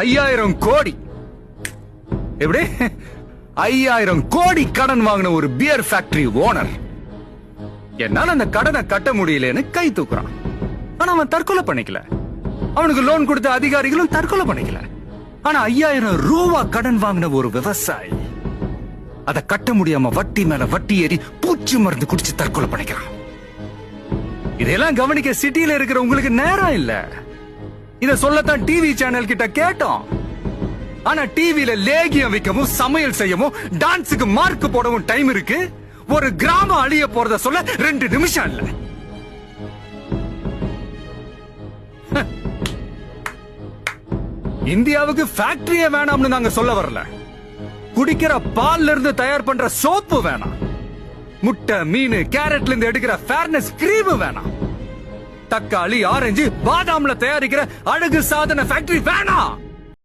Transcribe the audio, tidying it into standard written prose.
5000 கோடி எப்படி 5000 கோடி கடன் வாங்கின ஒரு பியர் ஃபேக்டரி ஓனர் என்னால அந்த கடனை கட்ட முடியலன்னு கை தூக்குறான். ஆனா அவன் தற்கொலை பண்ணிக்கல. அவனுக்கு லோன் கொடுத்த அதிகாரிகளும் தற்கொலை பண்ணிக்கல. ஆனா 5000 ரூபா கடன் வாங்கின ஒரு விவசாயி அதை கட்ட முடியாம வட்டி மேல வட்டி ஏறி பூச்சி மருந்து குடிச்சு தற்கொலை பண்ணிக்கிறான். இதெல்லாம் கவனிக்க சிட்டியில இருக்கிற உங்களுக்கு நேரம் இல்ல. இத சொல்லத்தான் டிவி சேனல் கிட்ட கேட்டோம். ஆனா டிவில லேகியம் விற்கவும் சமையல் செய்யவும் டான்ஸுக்கு மார்க் போடவும் டைம் இருக்கு. ஒரு கிராமம் அழிய போறத சொல்ல 2 நிமிஷம் இல்ல. இந்தியாவுக்கு ஃபேக்டரியே வேணாம்னு நாங்க சொல்ல வரல. குடிக்கிற பால்ல இருந்து தயார் பண்ற சோப்பு வேணாம். முட்டை மீன் கேரட்ல இருந்து எடுக்கிற ஃபேர்னஸ் கிரீம் வேணாம். தக்காளி ஆரஞ்சு பாதாம்ல தயாரிக்கிற அழகு சாதன ஃபேக்டரி வேணாம்.